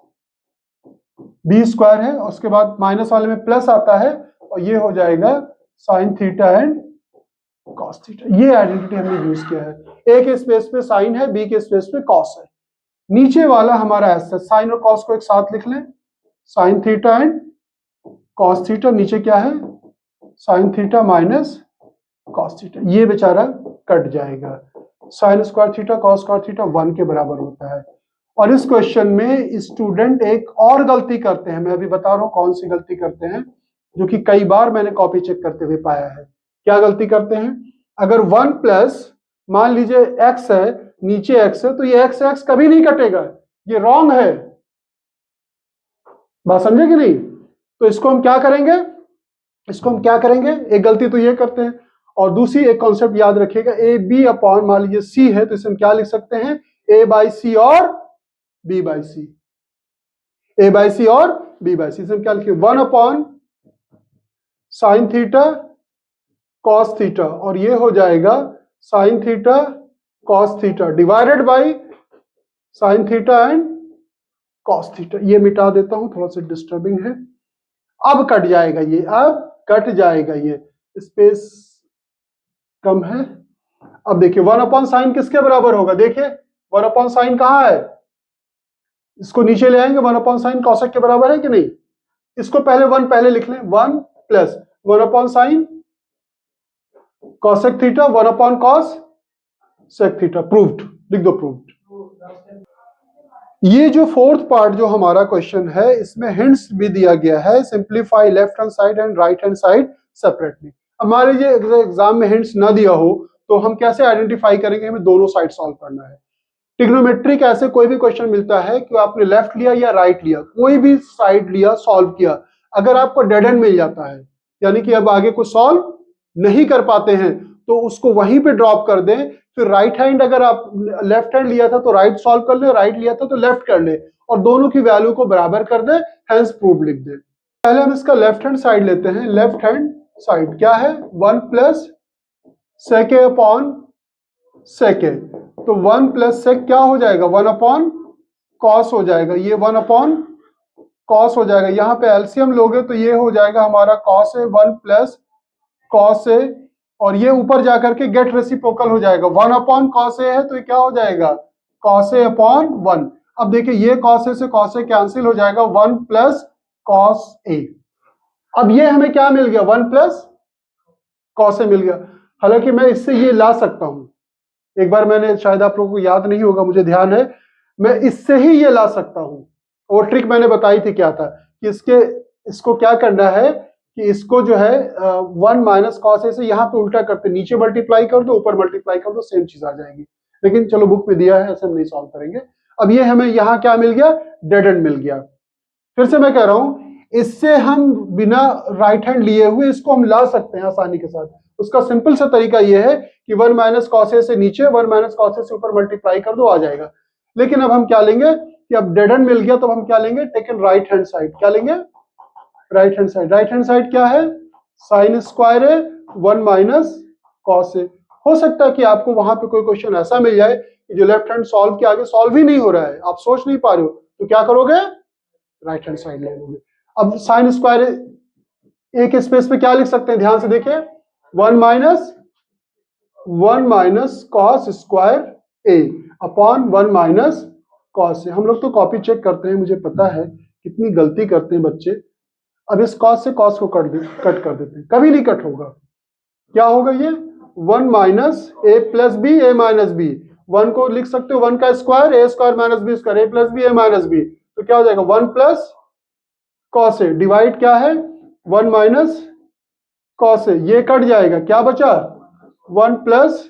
B square है, उसके बाद माइनस वाले में प्लस आता है, और ये हो जाएगा sine theta and cos theta. ये आइडेंटिटी हमने यूज किया है। ए के स्पेस पे साइन है, बी के स्पेस पे कॉस है, नीचे वाला हमारा ऐसा, साइन और कॉस को एक साथ लिख लें, sign theta and cos theta, नीचे क्या है, sine theta minus cos theta, ये बेचारा कट जाएगा। Sine square theta cos square theta 1 के बराबर होता है। और इस क्वेश्चन में स्टूडेंट एक और गलती करते हैं, मैं अभी बता रहा हूं कौन सी गलती करते हैं, जो कि कई बार मैंने कॉपी चेक करते हुए पाया है। क्या गलती करते हैं, अगर 1 प्लस मान लीजिए x है, नीचे x है, तो ये x कभी नहीं कटेगा, ये रॉन्ग है। बात समझे कि नहीं? तो इसको हम क्या करेंगे, एक गलती तो ये करते हैं, और दूसरी एक कॉन्सेप्ट याद रखिएगा, ए बी अपॉन मान लीजिए सी है, तो इसे हम क्या लिख सकते हैं, ए बाई सी और B by C, A by C और बी बाई सी। इसे हम क्या लिखेंगे, 1 upon sine theta cos theta, और ये हो जाएगा sine theta cos theta divided by sine theta and cos theta. ये मिटा देता हूं, थोड़ा सा डिस्टर्बिंग है। अब कट जाएगा ये, अब कट जाएगा ये, स्पेस कम है। अब देखिए 1 अपॉन साइन किसके बराबर होगा, देखिए 1 अपॉन साइन कहां है, इसको नीचे ले आएंगे, 1 अपॉन साइन कॉसेक के बराबर है कि नहीं। इसको पहले 1 पहले लिख लें, 1 प्लस 1 upon sine cosec theta 1 upon cosec theta. Proved, लिख दो प्रूव्ड। ये जो फोर्थ पार्ट जो हमारा क्वेश्चन है, इसमें हिंट्स भी दिया गया है, simplify left hand side and right hand side separately. हमारे ये एग्जाम में हिंट्स ना दिया हो तो हम कैसे आइडेंटिफाई करेंगे, हमें दोनों साइड सॉल्व करना है। ट्रिग्नोमेट्रिक ऐसे कोई भी क्वेश्चन मिलता है कि आपने लेफ्ट लिया या राइट लिया, कोई भी साइड लिया, सॉल्व किया, अगर आपको डेड एंड मिल जाता है, यानी कि अब आगे कुछ सॉल्व नहीं कर पाते हैं, तो उसको वहीं पे ड्रॉप कर दें। फिर राइट हैंड, अगर आप लेफ्ट हैंड लिया था तो राइट सॉल्व कर ले, राइट लिया था तो लेफ्ट कर ले, और दोनों की वैल्यू को बराबर कर दे, हेंस प्रूव लिख दे। पहले हम इसका लेफ्ट हैंड साइड लेते हैं। लेफ्ट हैंड साइड क्या है, 1 प्लस सेके अपॉन सेके, तो 1 प्लस सेक क्या हो जाएगा, 1 अपॉन कॉस हो जाएगा, ये 1 अपॉन कॉस हो जाएगा। यहां पे एलसीएम लोगे तो ये हो जाएगा हमारा कॉस ए 1 प्लस कॉस ए, और ये ऊपर जाकर के गेट रेसिप्रोकल हो जाएगा, 1 अपॉन कॉस ए है तो ये क्या हो जाएगा, कॉस ए अपॉन 1। अब देखिए ये कॉस ए से कॉस ए कैंसिल हो जाएगा, 1 प्लस कॉस ए। अब ये हमें क्या मिल गया, 1 प्लस कॉस ए मिल गया। हालांकि मैं इससे ये ला सकता हूं, एक बार मैंने, शायद आप लोगों को याद नहीं होगा, मुझे ध्यान है, मैं इससे ही ये ला सकता हूं। वो ट्रिक मैंने बताई थी, क्या था कि इसको क्या करना है कि इसको जो है 1 माइनस कॉस ए से यहां पे उल्टा करते, नीचे मल्टीप्लाई कर दो, ऊपर मल्टीप्लाई कर दो, सेम चीज आ जाएगी। लेकिन चलो बुक में दिया है, ऐसे हम नहीं सॉल्व करेंगे। अब ये हमें यहां क्या मिल गया, डेड एंड मिल गया। फिर से मैं कह रहा हूं, इससे हम बिना राइट हैंड लिए हुए इसको हम ला सकते हैं आसानी के साथ। उसका सिंपल सा तरीका यह है कि 1 माइनस कॉस ए से नीचे, 1 माइनस कॉस ए से ऊपर मल्टीप्लाई कर दो, आ जाएगा। लेकिन अब हम क्या लेंगे कि अब डेड एंड मिल गया तो हम क्या लेंगे, टेकन राइट हैंड साइड। क्या लेंगे, right hand side. Right hand side क्या है, साइन स्क्वायर है 1 माइनस कॉस ए। हो सकता है कि आपको वहां पे कोई क्वेश्चन ऐसा मिल जाए कि जो लेफ्ट हैंड सॉल्व के आगे सॉल्व ही नहीं हो रहा है, आप सोच नहीं पा रहे हो, तो क्या करोगे, राइट हैंड साइड ले लोगे। अब साइन स्क्वायर एक स्पेस पे क्या लिख सकते हैं, ध्यान से देखिए, 1 minus cos square A upon 1 minus cos A. हम लोग तो कॉपी चेक करते हैं, मुझे पता है कितनी गलती करते हैं बच्चे। अब इस कॉस से कॉस को कट कर देते हैं, कभी नहीं कट होगा। क्या होगा ये, 1 minus A plus B, A minus B. 1 को लिख सकते हो 1 का square, A square minus B square, A plus B, A minus B, तो क्या हो जाएगा, 1 प्लस कॉस ए डिवाइड क्या है, 1 माइनस कॉस ए, ये कट जाएगा, क्या बचा, 1 प्लस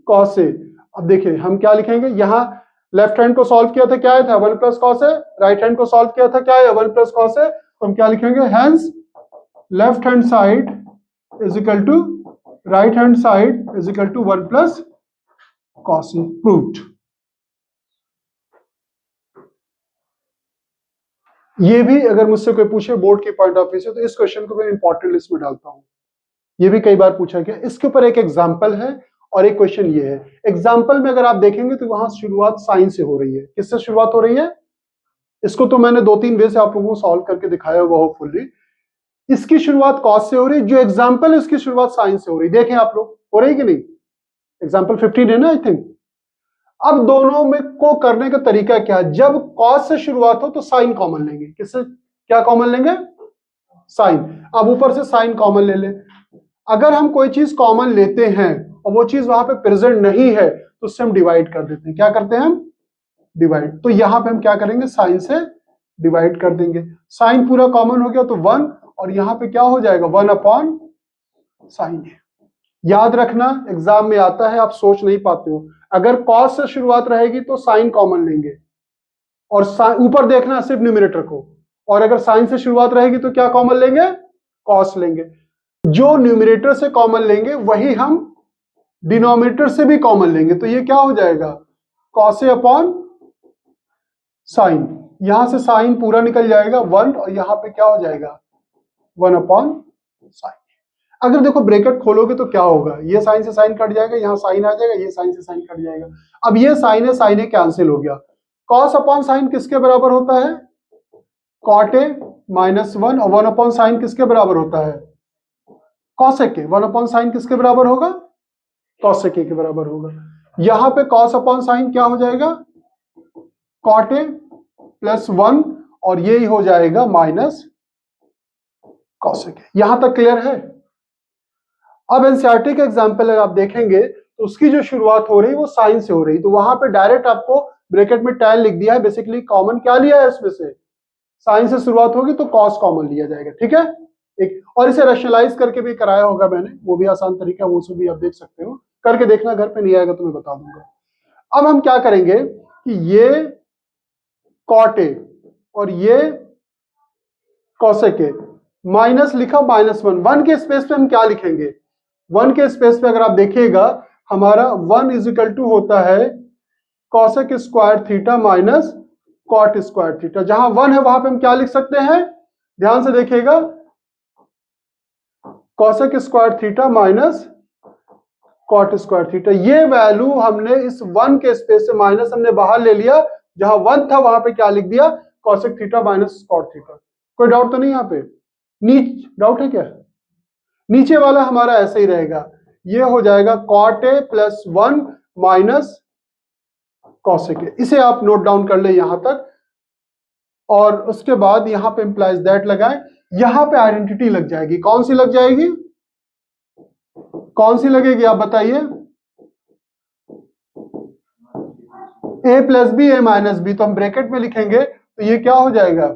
कॉस ए। अब देखिए हम क्या लिखेंगे, यहां लेफ्ट हैंड को सॉल्व किया था, क्या आया था, 1 प्लस कॉस ए, राइट हैंड को सॉल्व किया था, क्या है, 1 प्लस कॉस ए। तो हम क्या लिखेंगे, hence left hand side is equal to right hand side is equal to 1 plus cos A. Proved. ये भी अगर मुझसे कोई पूछे बोर्ड के पॉइंट ऑफ व्यू से, तो इस क्वेश्चन को मैं इंपॉर्टेंट लिस्ट में डालता हूं। ये भी कई बार पूछा गया। इसके ऊपर एक एग्जाम्पल है और एक क्वेश्चन ये है। एग्जाम्पल में अगर आप देखेंगे तो वहां शुरुआत साइन से हो रही है। किससे शुरुआत हो रही है, इसको तो मैंने 2-3 वे से आप लोगों को सॉल्व करके दिखाया हुआ होपफुली। इसकी शुरुआत कॉस से हो रही है, जो एग्जाम्पल है उसकी शुरुआत साइन से हो रही है। देखें आप लोग, हो रही कि नहीं, एग्जाम्पल 15 है ना आई थिंक। अब दोनों में को करने का तरीका क्या है, जब कॉस से शुरुआत हो तो साइन कॉमन लेंगे। किससे क्या कॉमन लेंगे, साइन। अब ऊपर से साइन कॉमन ले ले। अगर हम कोई चीज कॉमन लेते हैं और वो चीज वहां पे प्रेजेंट नहीं है, तो उससे हम डिवाइड कर देते हैं। क्या करते हैं हम? डिवाइड। तो यहां पे हम क्या करेंगे? साइन से डिवाइड कर देंगे। साइन पूरा कॉमन हो गया तो 1, और यहां पे क्या हो जाएगा? 1 अपॉन साइन है। याद रखना, एग्जाम में आता है, आप सोच नहीं पाते हो। अगर कॉस से शुरुआत रहेगी तो साइन कॉमन लेंगे, और ऊपर देखना सिर्फ न्यूमरेटर को, और अगर साइन से शुरुआत रहेगी तो क्या कॉमन लेंगे? कॉस लेंगे। जो न्यूमरेटर से कॉमन लेंगे वही हम डिनोमिनेटर से भी कॉमन लेंगे। तो ये क्या हो जाएगा? Cos upon sine. यहां से साइन पूरा निकल जाएगा 1, और यहां पे क्या हो जाएगा? 1 अपॉन साइन। अगर देखो ब्रैकेट खोलोगे तो क्या होगा? ये साइन से साइन कट जाएगा, यहां साइन आ जाएगा, ये साइन से साइन कट जाएगा। अब ये साइन है कैंसिल हो गया। कॉस अपॉन साइन किसके बराबर होता है? कॉट ए माइनस 1, और 1 अपॉन साइन किसके बराबर होता है? कॉसेक ए। 1 अपॉन साइन किसके बराबर होगा? कॉसेक ए के बराबर होगा। यहां पे कॉस अपॉन साइन क्या हो जाएगा? कॉट ए प्लस 1, और ये हो जाएगा माइनस कॉसेक ए। यहां तक क्लियर है? अब एनसीईआरटी का एग्जांपल अगर आप देखेंगे तो उसकी जो शुरुआत हो रही है वो साइन से हो रही, तो वहां पे डायरेक्ट आपको ब्रैकेट में tan लिख दिया है। बेसिकली कॉमन क्या लिया है इसमें से? साइन से शुरुआत होगी तो कॉस कॉमन लिया जाएगा। ठीक है, एक और इसे रैशनलाइज करके भी कराया होगा मैंने, वो भी आसान तरीका है, वो सब भी आप देख सकते हो, करके देखना, घर पे नहीं आएगा तो मैं बता दूंगा। अब हम क्या करेंगे कि ये कॉट ए और ये कॉसेक ए, माइनस लिखा -1, 1 के स्पेस पे हम क्या लिखेंगे? 1 के स्पेस पे अगर आप देखिएगा हमारा 1 इज इक्वल टू होता है cosec square theta minus cot square theta. जहां 1 है वहां पे हम क्या लिख सकते हैं? ध्यान से देखिएगा, cosec square theta minus cot square theta. ये वैल्यू हमने इस 1 के स्पेस से माइनस हमने बाहर ले लिया, जहां 1 था वहां पे क्या लिख दिया? Cosec theta minus cot theta. कोई डाउट तो नहीं यहाँ पे? डाउट है क्या? नीचे वाला हमारा ऐसे ही रहेगा, ये हो जाएगा cot A plus 1 minus cosec A. इसे आप नोट डाउन कर ले यहां तक, और उसके बाद यहां पे इंप्लाइज दैट लगाएं। यहां पे आइडेंटिटी लग जाएगी। कौन सी लग जाएगी? कौन सी लगेगी आप बताइए? ए plus B, A minus B. तो हम ब्रैकेट में लिखेंगे तो ये क्या हो जाएगा?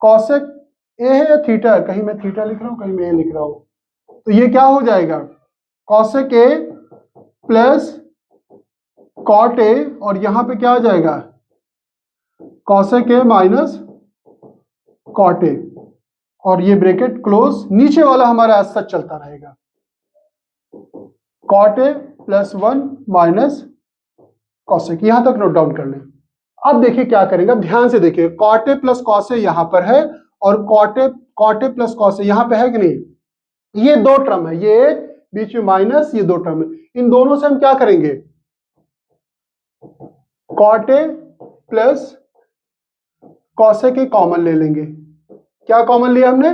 कॉसेक ए है या थीटा है? कहीं मैं थीटा लिख रहा हूं, कहीं मैं ए लिख रहा हूं, तो ये क्या हो जाएगा? Cosec A plus cot A, और यहां पे क्या आ जाएगा? Cosec A minus cot A, और ये ब्रैकेट क्लोज। नीचे वाला हमारा ऐसा चलता रहेगा, cot A plus 1 minus cosec. यहां तक नोट डाउन कर लें। अब देखिए क्या करेंगे, अब ध्यान से देखिए, कॉट ए प्लस कॉस ए यहां पर है, और कॉट ए प्लस कॉस ए यहां पे है कि नहीं? ये दो टर्म है, ये एक बीच में माइनस, ये दो टर्म है। इन दोनों से हम क्या करेंगे? Cot A plus cosec A common ले लेंगे। क्या कॉमन लिया हमने?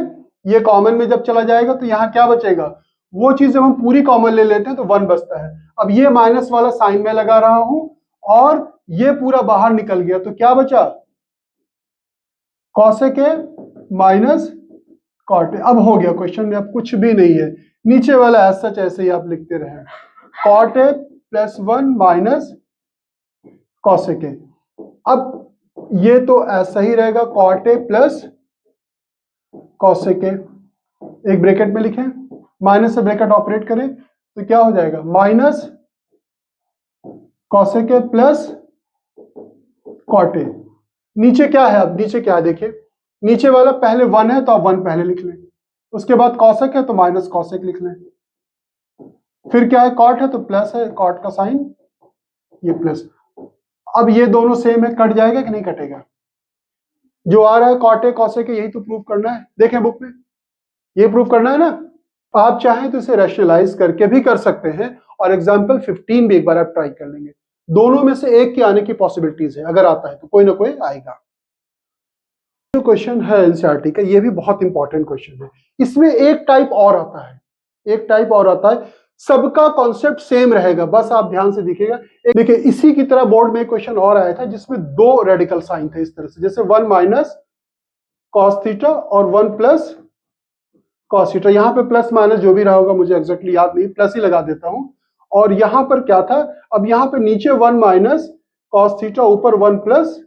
ये कॉमन में जब चला जाएगा तो यहां क्या बचेगा? वो चीज जब हम पूरी कॉमन ले लेते हैं तो 1 बचता है। अब ये माइनस वाला साइन में लगा रहा हूं, और ये पूरा बाहर निकल गया, तो क्या बचा? Cosec A minus cot A. अब हो गया, क्वेश्चन में अब कुछ भी नहीं है, नीचे वाला एज सच ऐसे ही आप लिखते रहे, cot A plus 1 minus cosec A. अब ये तो ऐसा ही रहेगा, cot A plus cosec A. एक ब्रैकेट में लिखें, माइनस से ब्रैकेट ऑपरेट करें तो क्या हो जाएगा? Minus cosec A plus cot A. नीचे क्या है? अब नीचे क्या है देखिए, नीचे वाला पहले 1 है तो आप 1 पहले लिख लें, उसके बाद कॉसेक है तो माइनस कॉसेक लिख लें, फिर क्या है? कॉट है तो प्लस है, कॉट का साइन, ये प्लस। अब ये दोनों सेम है, कट जाएगा कि नहीं कटेगा? जो आ रहा है कॉट ए कॉसेक ए, यही तो प्रूव करना है। देखें बुक में, ये प्रूव करना है ना। आप चाहें तो इसे रैशनलाइज करके भी कर सकते हैं, और एग्जाम्पल 15 भी एक बार आप ट्राई कर लेंगे। दोनों में से एक के आने की पॉसिबिलिटीज है, अगर आता है तो कोई ना कोई आएगा। जो क्वेश्चन है एनसीईआरटी का, ये भी बहुत इंपॉर्टेंट क्वेश्चन है। इसमें एक टाइप और आता है, एक टाइप और आता है, सबका कॉन्सेप्ट सेम रहेगा, बस आप ध्यान से देखिएगा। देखिए इसी की तरह बोर्ड में एक क्वेश्चन और आया था जिसमें 2 रेडिकल साइन थे इस तरह से, जैसे 1 माइनस कॉस थीटा और 1 प्लस कॉस थीटा। यहां पे प्लस माइनस जो भी रहा होगा मुझे एग्जैक्टली याद नहीं, प्लस ही लगा देता हूं। और यहां पर क्या था, अब यहां पे नीचे 1 माइनस कॉस थीटा, ऊपर 1 प्लस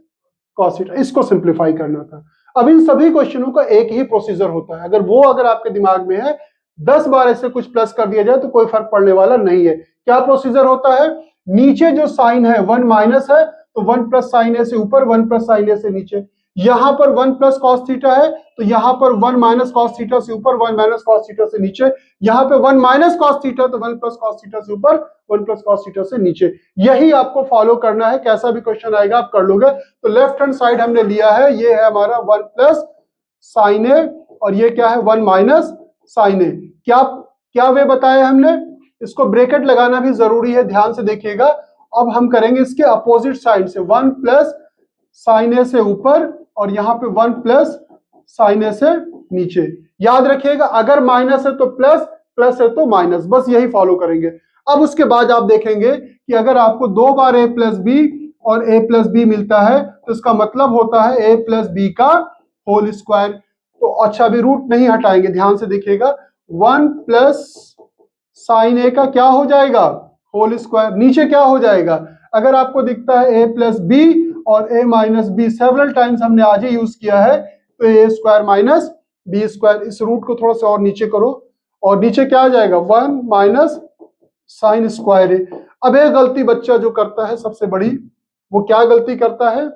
कॉस थीटा, इसको सिंप्लीफाई करना था। अब इन सभी क्वेश्चनों का एक ही प्रोसीजर होता है, अगर आपके दिमाग में है 10 बार ऐसे कुछ प्लस कर दिया जाए तो कोई फर्क पड़ने वाला नहीं है। क्या प्रोसीजर होता है, नीचे जो साइन है 1 माइनस है तो 1 प्लस साइन ए से ऊपर, 1 प्लस साइन ए से नीचे। यहां पर 1 प्लस कॉस थीटा है तो यहां पर 1 माइनस कॉस थीटा से ऊपर, 1 माइनस कॉस थीटा से नीचे। यहां पे 1 माइनस कॉस थीटा तो 1 प्लस कॉस थीटा से ऊपर, 1 प्लस कॉस थीटा से नीचे। यही आपको फॉलो करना है, कैसा भी क्वेश्चन आएगा आप कर लोगे। तो लेफ्ट हैंड साइड हमने लिया है, ये है हमारा 1 प्लस साइन ए और ये क्या है 1 माइनस साइन ए। क्या क्या वे बताया हमने, इसको ब्रैकेट लगाना भी जरूरी है, ध्यान से देखिएगा। अब हम करेंगे इसके अपोजिट साइड से, 1 प्लस साइन ए से ऊपर और यहां पे 1 प्लस साइन ए से नीचे। याद रखिएगा अगर माइनस है तो प्लस, प्लस है तो माइनस, बस यही फॉलो करेंगे। अब उसके बाद आप देखेंगे कि अगर आपको 2 बार a प्लस बी और a प्लस बी मिलता है तो इसका मतलब होता है a प्लस बी का होल स्क्वायर। तो अच्छा भी रूट नहीं हटाएंगे, ध्यान से देखिएगा, 1 प्लस साइन ए का क्या हो जाएगा होल स्क्वायर, नीचे क्या हो जाएगा, अगर आपको दिखता है a प्लस बी और a minus B several times हमने आज ही यूज किया है, तो a square minus B square. इस रूट को थोड़ा सा और नीचे करो और नीचे क्या आ जाएगा 1 माइनस साइन स्क्वायर ए। अब एक गलती बच्चा जो करता है सबसे बड़ी, वो क्या गलती करता है,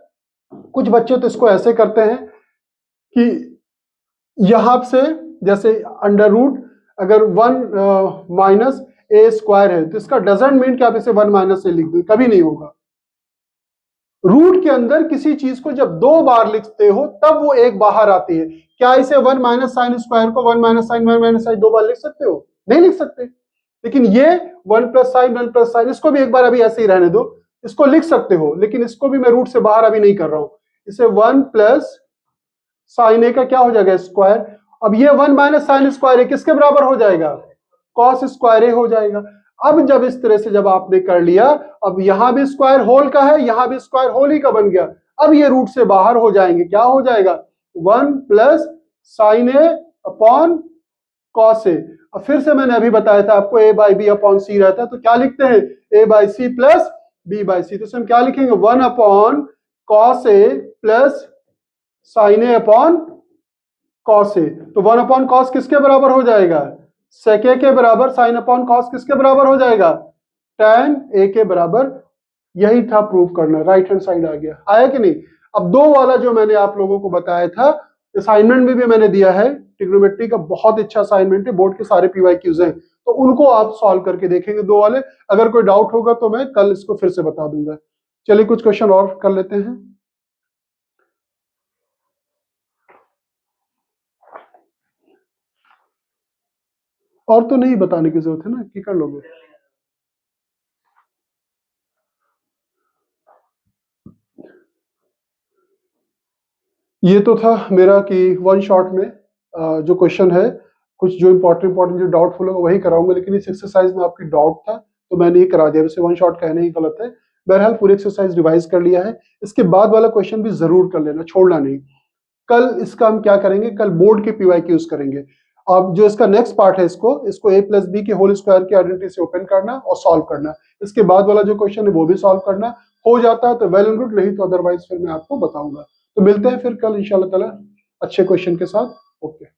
कुछ बच्चे तो इसको ऐसे करते हैं कि यहां से जैसे अंडर रूट अगर 1 माइनस ए स्क्वायर है तो इसका डजंट मीन कि आप इसे 1 माइनस ए लिख दो, कभी नहीं होगा। रूट के अंदर किसी चीज को जब 2 बार लिखते हो तब वो एक बाहर आती है। क्या इसे 1 माइनस साइन स्क्वायर को 1 माइनस साइन 1 माइनस साइन 2 बार लिख सकते हो, नहीं लिख सकते। लेकिन ये 1 प्लस साइन 1 प्लस साइन, इसको भी एक बार अभी ऐसे ही रहने दो, इसको लिख सकते हो, लेकिन इसको भी मैं रूट से बाहर अभी नहीं कर रहा हूं। इसे 1 प्लस साइन ए का क्या हो जाएगा स्क्वायर। अब ये 1 माइनस साइन स्क्वायर ए किसके बराबर हो जाएगा, कॉस स्क्वायर ए हो जाएगा। अब जब इस तरह से जब आपने कर लिया, अब यहां भी स्क्वायर होल का है, यहां भी स्क्वायर होल ही का बन गया। अब ये रूट से बाहर हो जाएंगे, क्या हो जाएगा 1 plus sine A upon cos A. अब फिर से मैंने अभी बताया था आपको a by B upon C रहता है, तो क्या लिखते हैं a by C plus b by C. तो हम क्या लिखेंगे 1 upon cos A plus sine A upon cos A. तो 1 अपॉन कॉस किसके बराबर हो जाएगा, सेक ए के बराबर। साइन अपॉन कॉस किसके बराबर हो जाएगा, tan ए के बराबर। यही था प्रूफ करना, राइट हैंड साइड आ गया, आया कि नहीं। अब 2 वाला जो मैंने आप लोगों को बताया था, असाइनमेंट में भी मैंने दिया है, ट्रिग्नोमेट्री का बहुत अच्छा असाइनमेंट है, बोर्ड के सारे पीवाईक्यूज हैं, तो उनको आप सॉल्व करके देखेंगे 2 वाले। अगर कोई डाउट होगा तो मैं कल इसको फिर से बता दूंगा। चलिए कुछ क्वेश्चन और कर लेते हैं। और तो नहीं बताने की जरूरत है ना, कि कर लोगे। ये तो था मेरा कि वन शॉट में जो क्वेश्चन है, कुछ जो इंपॉर्टेंट जो डाउटफुल होगा वही कराऊंगा, लेकिन इस एक्सरसाइज में आपकी डाउट था तो मैंने ये करा दिया। वैसे वन शॉट कहने ही गलत है। बहरहाल पूरी एक्सरसाइज रिवाइज कर लिया है, इसके बाद वाला क्वेश्चन भी जरूर कर लेना, छोड़ना नहीं। कल इसका हम क्या करेंगे, कल बोर्ड के पीवाईक्यूज करेंगे। अब जो इसका नेक्स्ट पार्ट है, इसको a प्लस बी के होल स्क्वायर की आइडेंटिटी से ओपन करना और सॉल्व करना। इसके बाद वाला जो क्वेश्चन है वो भी सॉल्व करना। हो जाता है तो वेल एंड गुड, नहीं तो अदरवाइज फिर मैं आपको बताऊंगा। तो मिलते हैं फिर कल इंशाल्लाह ताला अच्छे क्वेश्चन के साथ। ओके।